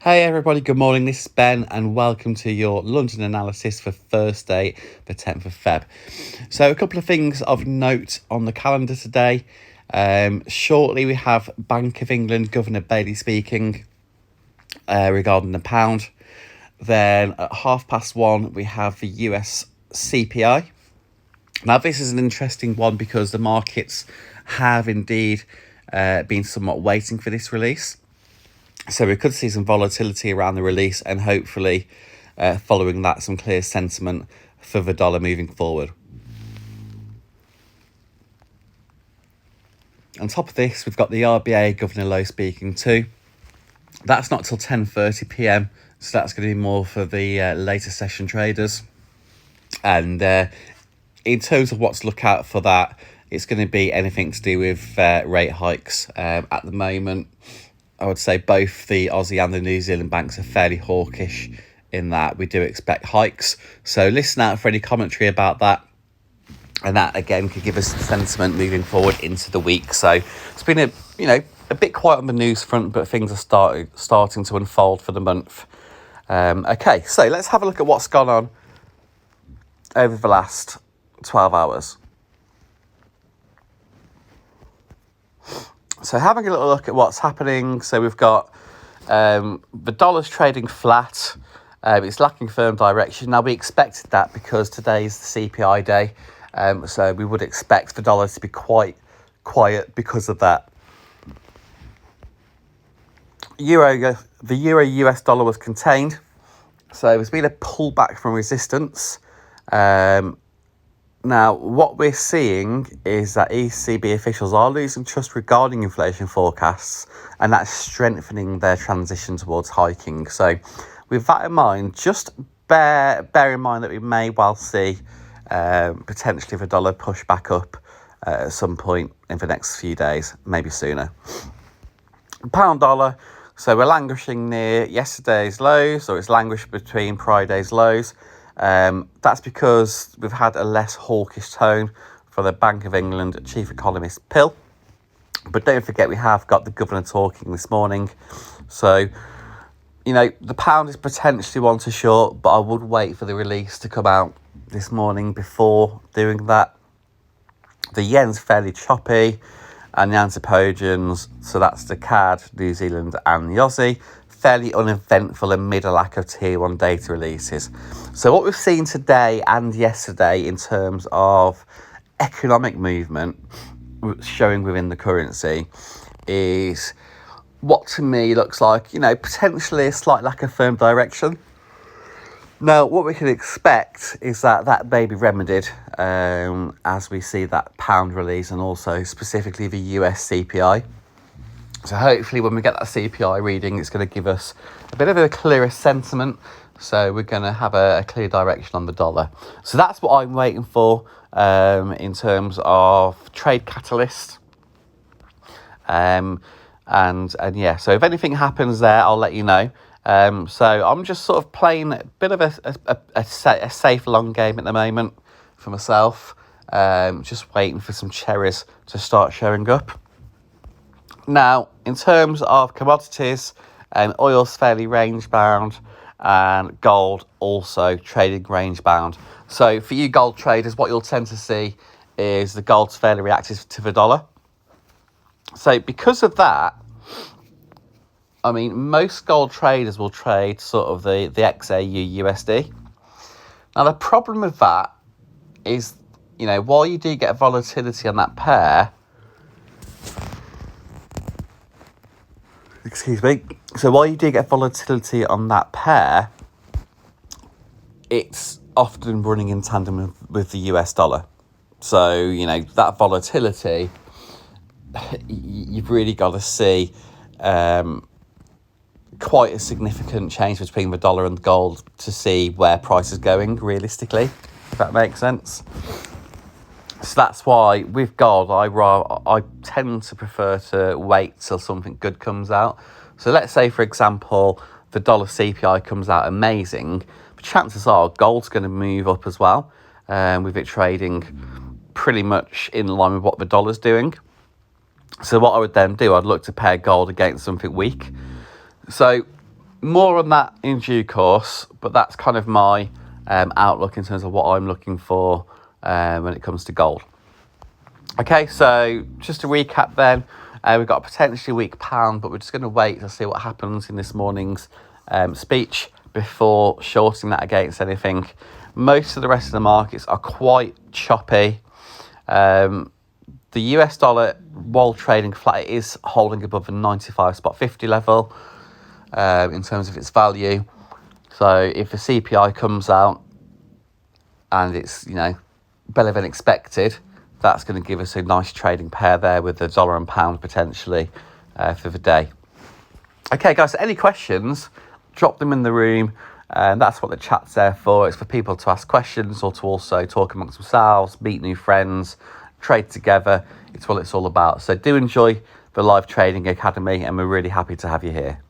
Hey everybody, good morning. This is Ben and welcome to your London analysis for Thursday, the 10th of Feb. So a couple of things of note on the calendar today. Shortly we have Bank of England Governor Bailey speaking regarding the pound. Then at 1:30 we have the US CPI. Now this is an interesting one because the markets have indeed been somewhat waiting for this release. So we could see some volatility around the release and hopefully following that some clear sentiment for the dollar moving forward. On top of this, we've got the RBA Governor Lowe speaking too. That's not till 10:30 p.m, so that's going to be more for the later session traders. And in terms of what to look out for that, it's going to be anything to do with rate hikes. At the moment, I would say both the Aussie and the New Zealand banks are fairly hawkish in that we do expect hikes. So listen out for any commentary about that. And that, again, could give us sentiment moving forward into the week. So it's been a bit quiet on the news front, but things are starting to unfold for the month. Okay, so let's have a look at what's gone on over the last 12 hours. So having a little look at what's happening. So we've got the dollar's trading flat. It's lacking firm direction. Now, we expected that because today's the CPI day. So we would expect the dollar to be quite quiet because of that. The Euro-US dollar was contained. So there's been a pullback from resistance. Now, what we're seeing is that ECB officials are losing trust regarding inflation forecasts, and that's strengthening their transition towards hiking. So with that in mind, just bear in mind that we may well see potentially the dollar push back up at some point in the next few days, maybe sooner. Pound dollar, so we're languishing near yesterday's lows, or it's languished between Friday's lows. That's because we've had a less hawkish tone for the Bank of England chief economist Pill. But don't forget, we have got the governor talking this morning. So, the pound is potentially one to short, but I would wait for the release to come out this morning before doing that. The yen's fairly choppy, and the antipodeans, so that's the CAD, New Zealand and the Aussie, fairly uneventful amid a lack of tier 1 data releases. So what we've seen today and yesterday in terms of economic movement showing within the currency is what to me looks like, potentially a slight lack of firm direction. Now, what we can expect is that may be remedied as we see that pound release and also specifically the US CPI. So hopefully when we get that CPI reading, it's going to give us a bit of a clearer sentiment. So we're going to have a clear direction on the dollar. So that's what I'm waiting for in terms of trade catalyst. And yeah, so if anything happens there, I'll let you know. So I'm just sort of playing a bit of a safe long game at the moment for myself. Just waiting for some cherries to start showing up. Now, in terms of commodities, oil's fairly range bound and gold also trading range bound. So for you gold traders, what you'll tend to see is the gold's fairly reactive to the dollar. So because of that, most gold traders will trade sort of the XAU USD. Now, the problem with that is, while you do get volatility on that pair, so while you do get volatility on that pair, it's often running in tandem with the US dollar. So, that volatility, you've really got to see quite a significant change between the dollar and the gold to see where price is going realistically, if that makes sense. So that's why with gold, I tend to prefer to wait till something good comes out. So let's say, for example, the dollar CPI comes out amazing. The chances are gold's going to move up as well, with it trading pretty much in line with what the dollar's doing. So what I would then do, I'd look to pair gold against something weak. So more on that in due course, but that's kind of my outlook in terms of what I'm looking for when it comes to gold. Okay, so just to recap then, we've got a potentially weak pound, but we're just going to wait to see what happens in this morning's speech before shorting that against anything. Most of the rest of the markets are quite choppy. The US dollar, while trading flat, is holding above the 95.50 level in terms of its value. So if the CPI comes out and it's, better than expected, that's going to give us a nice trading pair there with the dollar and pound potentially for the day. Okay, guys, so any questions, drop them in the room. That's what the chat's there for. It's for people to ask questions or to also talk amongst themselves, meet new friends, trade together. It's what it's all about. So do enjoy the Live Trading Academy, and we're really happy to have you here.